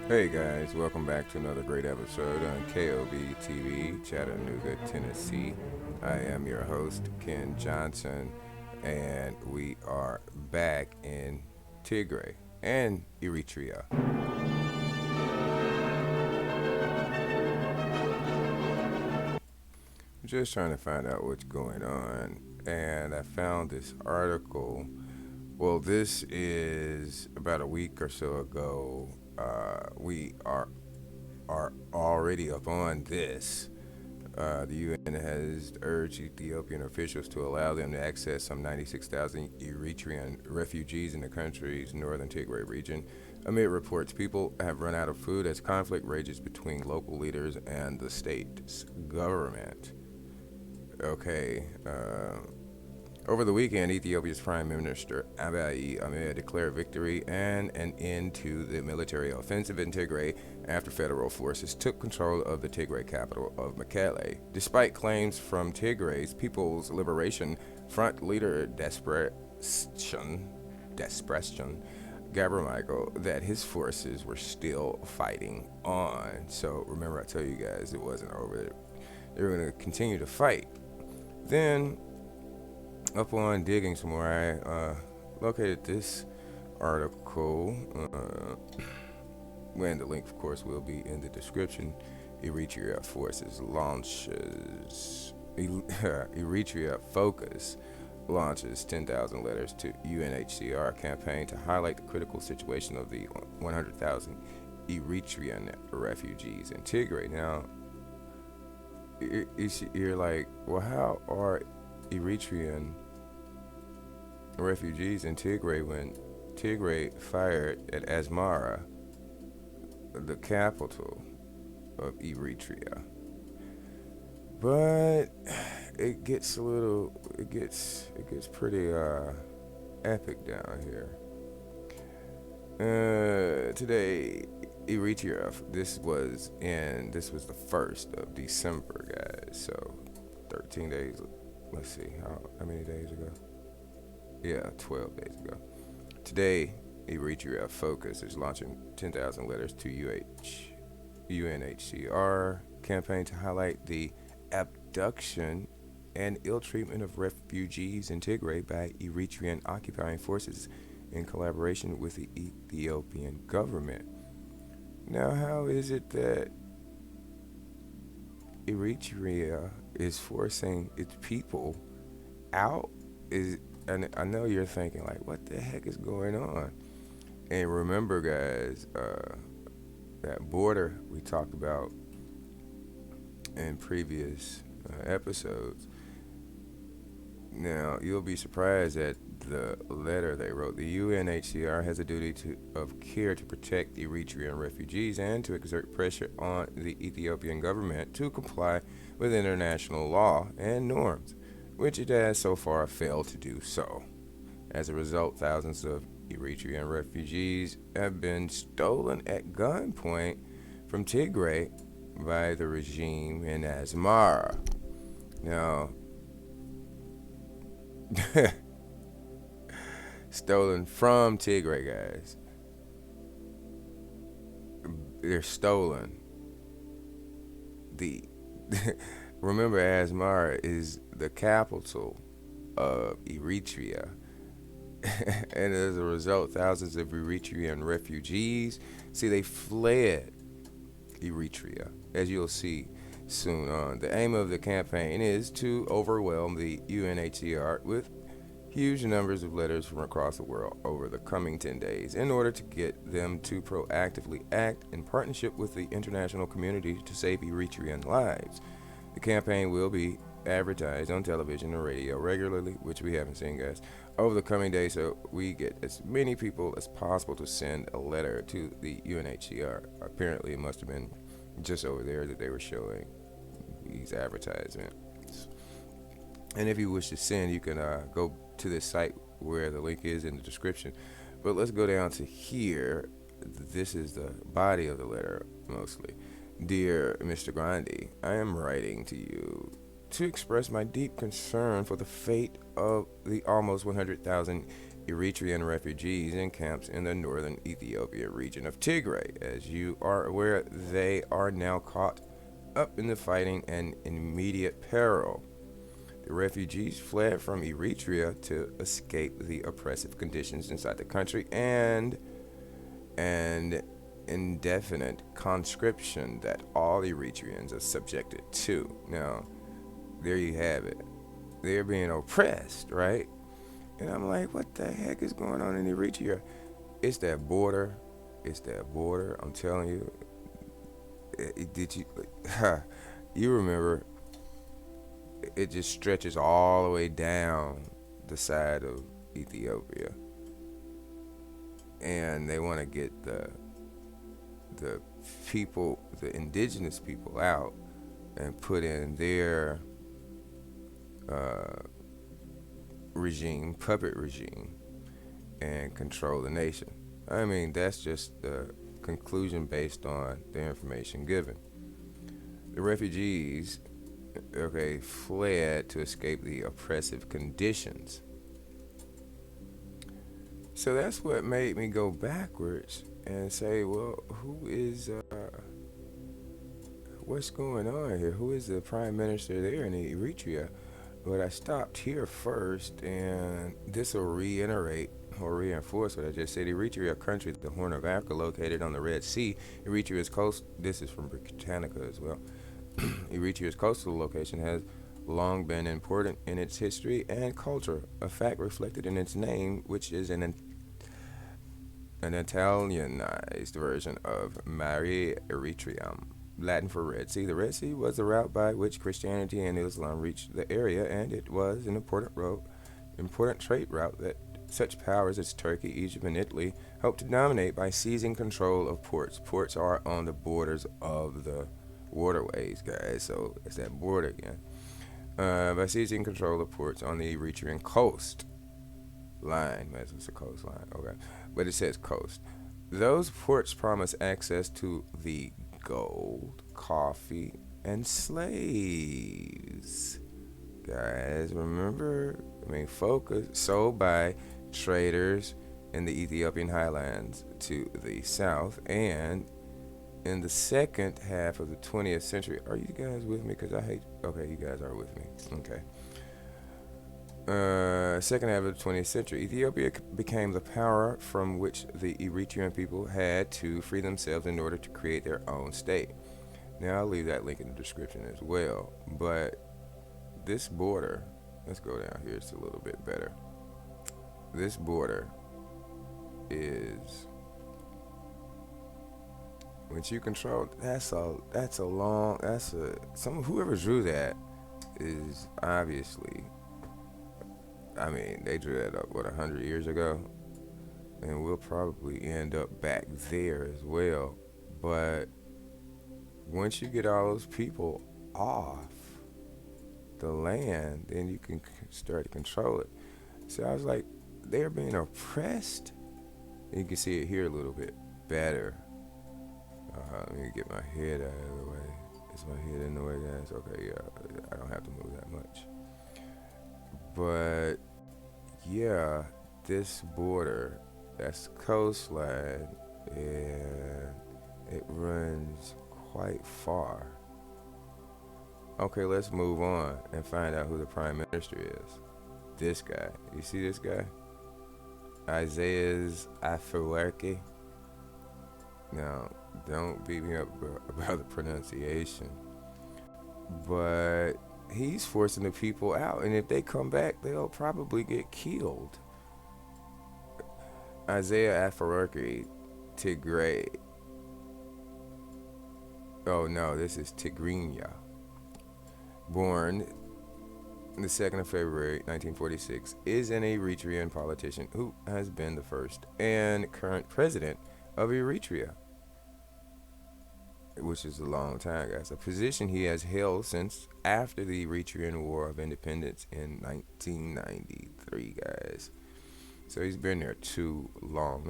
Hey guys, welcome back to another great episode on KOB TV, Chattanooga, Tennessee. I am your host, Ken Johnson, and we are back in Tigray and Eritrea. I'm just trying to find out what's going on, and I found this article. Well, this is about a week or so ago. We are already up on this. The UN has urged Ethiopian officials to allow them to access some 96,000 Eritrean refugees in the country's northern Tigray region. Amid reports, people have run out of food as conflict rages between local leaders and the state's government. Okay, over the weekend, Ethiopia's Prime Minister Abiy Ahmed declared victory and an end to the military offensive in Tigray after federal forces took control of the Tigray capital of Mekelle. Despite claims from Tigray's People's Liberation Front leader Desperation Gabriel Michael that his forces were still fighting on. So remember, I told you guys it wasn't over. They were going to continue to fight. Then upon digging some more, I located this article. And the link, of course, will be in the description. Eritrea Forces launches. Eritrea Focus launches 10,000 letters to UNHCR campaign to highlight the critical situation of the 100,000 Eritrean refugees in Tigray. Now, you're like, well, how are Eritrean refugees in Tigray when Tigray fired at Asmara, the capital of Eritrea? But it gets pretty epic down here. Today, Eritrea. This was the 1st of December, guys. So, 13 days. Let's see how many days ago. Yeah, 12 days ago. Today, Eritrea Focus is launching 10,000 letters to UNHCR campaign to highlight the abduction and ill treatment of refugees in Tigray by Eritrean occupying forces in collaboration with the Ethiopian government. Now, how is it that Eritrea is forcing its people out? And I know you're thinking like, what the heck is going on? And remember, guys, that border we talked about in previous episodes. Now, you'll be surprised at the letter they wrote. The UNHCR has a duty of care to protect Eritrean refugees and to exert pressure on the Ethiopian government to comply with international law and norms, which it has so far failed to do so. As a result, thousands of Eritrean refugees have been stolen at gunpoint from Tigray by the regime in Asmara. Now, stolen from Tigray, guys. They're stolen. The Remember, Asmara is the capital of Eritrea, and as a result, thousands of Eritrean refugees they fled Eritrea, as you'll see soon on. The aim of the campaign is to overwhelm the UNHCR with huge numbers of letters from across the world over the coming 10 days in order to get them to proactively act in partnership with the international community to save Eritrean lives. The campaign will be advertised on television and radio regularly, which we haven't seen, guys, over the coming days, so we get as many people as possible to send a letter to the UNHCR. Apparently, it must have been just over there that they were showing these advertisements. And if you wish to send, you can go to this site where the link is in the description. But let's go down to here. This is the body of the letter, mostly. Dear Mr. Grandi, I am writing to you to express my deep concern for the fate of the almost 100,000 Eritrean refugees in camps in the northern Ethiopia region of Tigray. As you are aware, they are now caught up in the fighting and in immediate peril. The refugees fled from Eritrea to escape the oppressive conditions inside the country and indefinite conscription that all Eritreans are subjected to. Now, there you have it. They're being oppressed, right? And I'm like, what the heck is going on in Eritrea? It's that border. It's that border. I'm telling you. Did you? You remember? It just stretches all the way down the side of Ethiopia, and they want to get the people, the indigenous people, out and put in their uh, regime, puppet regime, and control the nation. I mean, that's just the conclusion based on the information given. The refugees, okay, fled to escape the oppressive conditions. So that's what made me go backwards and say, well, what's going on here? Who is the prime minister there in Eritrea? But I stopped here first, and this will reiterate or reinforce what I just said. Eritrea, a country, the Horn of Africa, located on the Red Sea. Eritrea's coast, this is from Britannica as well. Eritrea's coastal location has long been important in its history and culture, a fact reflected in its name, which is an Italianized version of Mare Eritreum, Latin for Red Sea. The Red Sea was the route by which Christianity and Islam reached the area, and it was an important trade route that such powers as Turkey, Egypt, and Italy hoped to dominate by seizing control of ports. Ports are on the borders of the waterways, guys, so it's that border again. By seizing control of ports on the Eritrean coast line. It's a coastline, okay, but it says coast. Those ports promise access to the gold, coffee, and slaves. Guys, remember, focus. Sold by traders in the Ethiopian highlands to the south, and in the second half of the 20th century. Are you guys with me? Because I hate. Okay, you guys are with me. Okay. Second half of the 20th century, Ethiopia became the power from which the Eritrean people had to free themselves in order to create their own state. Now, I'll leave that link in the description as well. But this border, let's go down here, it's a little bit better. This border is, once you control, whoever drew that is obviously, they drew that up, 100 years ago? And we'll probably end up back there as well. But once you get all those people off the land, then you can start to control it. So I was like, they're being oppressed. And you can see it here a little bit better. Let me get my head out of the way. Is my head in the way, guys? Okay, yeah, I don't have to move that much. But yeah, this border, that's coastline, and it runs quite far. Okay, let's move on and find out who the prime minister is. This guy. You see this guy? Isaias Afwerki. Now, don't beat me up about the pronunciation. But he's forcing the people out, and if they come back, they'll probably get killed. Isaiah Afwerki, Tigray. Oh no, this is Tigrinya. Born the 2nd of February 1946, is an Eritrean politician who has been the first and current president of Eritrea, which is a long time, guys. A position he has held since after the Eritrean War of Independence in 1993, guys. So he's been there too long.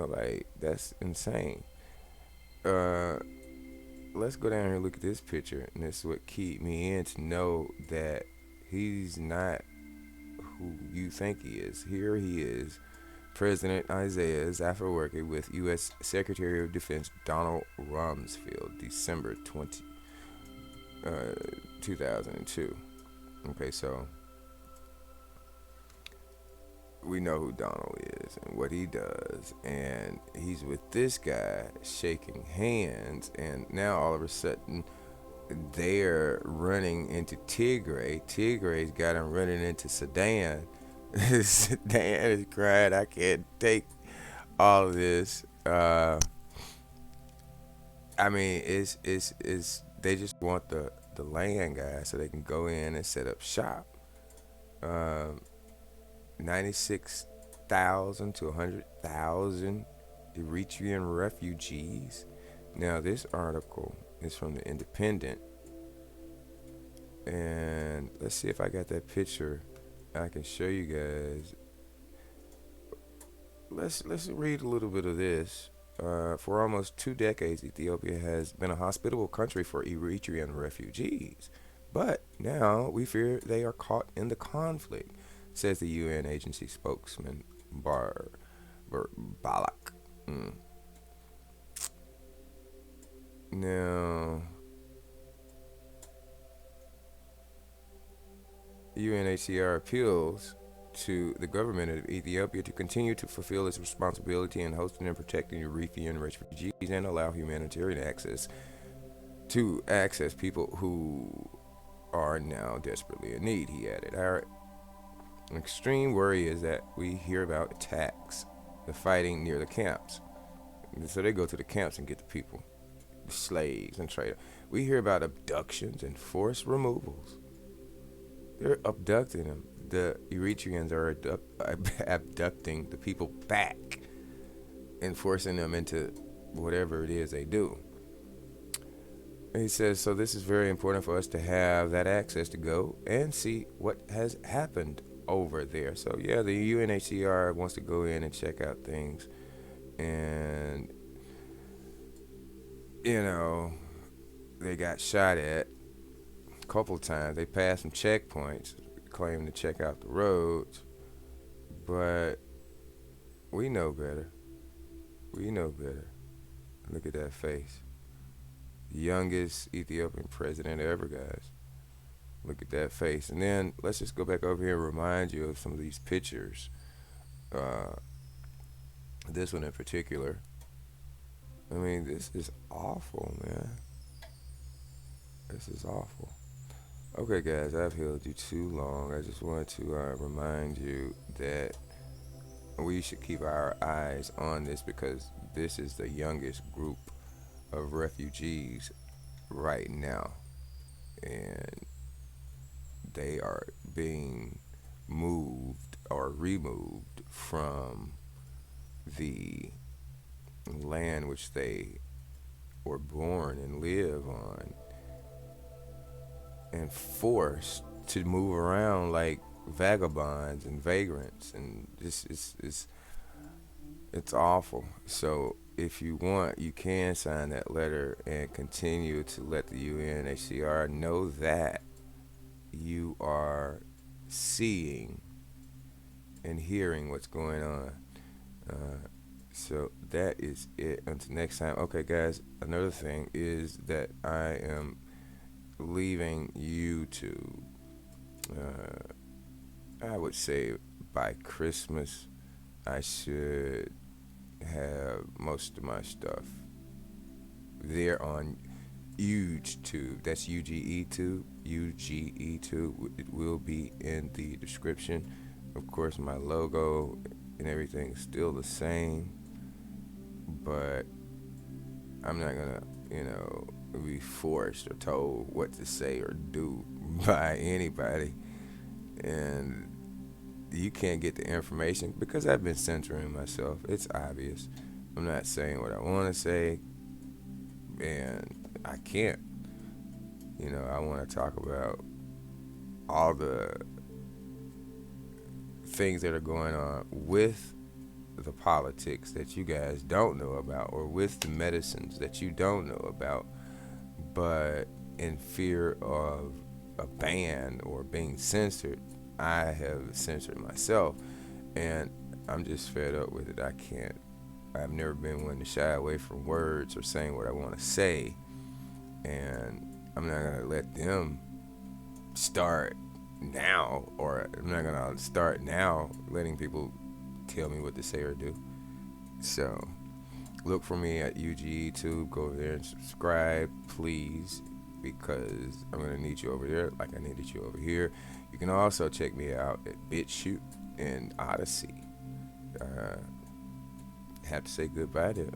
That's insane. Let's go down here and look at this picture, and this is what keyed me in to know that he's not who you think he is. Here he is, President Isaiah Afwerki with U.S. Secretary of Defense Donald Rumsfeld, December 2002. Okay, so we know who Donald is and what he does, and he's with this guy shaking hands, and now all of a sudden they're running into Tigray. Tigray's got him running into Sudan. Sudan is crying, I can't take all of this. I mean, it's they just want the land, guys, so they can go in and set up shop. Um, 96,000 to 100,000 Eritrean refugees. Now, this article is from the Independent, and let's see if I got that picture. I can show you guys. Let's read a little bit of this. For almost 2 decades, Ethiopia has been a hospitable country for Eritrean refugees, but now we fear they are caught in the conflict, says the UN agency spokesman Balak. Mm. Now, UNHCR appeals to the government of Ethiopia to continue to fulfill its responsibility in hosting and protecting Eritrean refugees and allow humanitarian access to access people who are now desperately in need, he added. Our extreme worry is that we hear about attacks, the fighting near the camps. So they go to the camps and get the people, the slaves and traders. We hear about abductions and forced removals. They're abducting them. The Eritreans are abducting the people back and forcing them into whatever it is they do. And he says, so this is very important for us to have that access to go and see what has happened over there. So yeah, the UNHCR wants to go in and check out things, and you know, they got shot at a couple times. They passed some checkpoints, claiming to check out the roads, but we know better. We know better. Look at that face. Youngest Ethiopian president ever, guys. Look at that face. And then let's just go back over here and remind you of some of these pictures. Uh, this one in particular. I mean, this is awful, man. This is awful. Okay, guys, I've held you too long. I just wanted to remind you that we should keep our eyes on this because this is the youngest group of refugees right now. And they are being moved or removed from the land which they were born and live on and forced to move around like vagabonds and vagrants, and this is it's awful. So if you want, you can sign that letter and continue to let the UNHCR know that you are seeing and hearing what's going on. So that is it. Until next time. Okay, guys, another thing is that I am leaving YouTube. I would say by Christmas, I should have most of my stuff there on UGETube. That's UGE2. UGE2. It will be in the description. Of course, my logo and everything is still the same, but I'm not gonna, be forced or told what to say or do by anybody. And you can't get the information because I've been censoring myself. It's obvious. I'm not saying what I want to say, and I can't. I want to talk about all the things that are going on with the politics that you guys don't know about, or with the medicines that you don't know about, but in fear of a ban or being censored, I have censored myself. And I'm just fed up with it. I can't. I've never been one to shy away from words or saying what I want to say, and I'm not gonna let them start now, or I'm not gonna start now letting people tell me what to say or do. So look for me at UG YouTube. Go over there and subscribe, please, because I'm gonna need you over there like I needed you over here. You can also check me out at BitChute and Odyssey. Uh, have to say goodbye to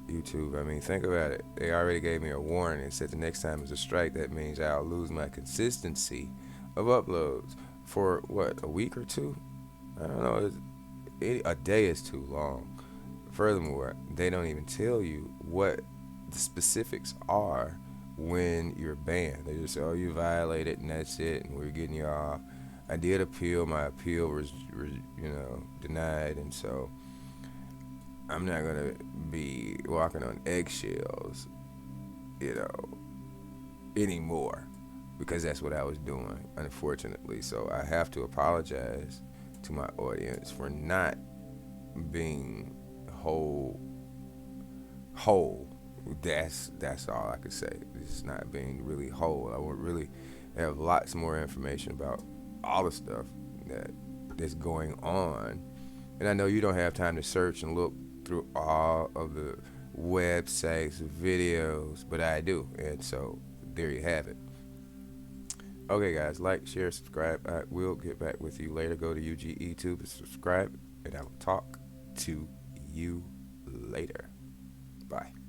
YouTube. I mean, think about it. They already gave me a warning and said the next time is a strike. That means I'll lose my consistency of uploads for what, a week or two? I don't know. A day is too long. Furthermore, they don't even tell you what the specifics are when you're banned. They just say, "Oh, you violated," and that's it, and we're getting you off. I did appeal. My appeal was, denied, and so I'm not gonna be walking on eggshells, you know, anymore, because that's what I was doing, unfortunately. So I have to apologize to my audience for not being whole. Whole. That's all I could say. It's not being really whole. I would really have lots more information about all the stuff that's going on, and I know you don't have time to search and look through all of the websites, videos, but I do, and so there you have it. Okay, guys, like, share, subscribe. I will get back with you later. Go to UG YouTube and subscribe, and I will talk to you later. Bye.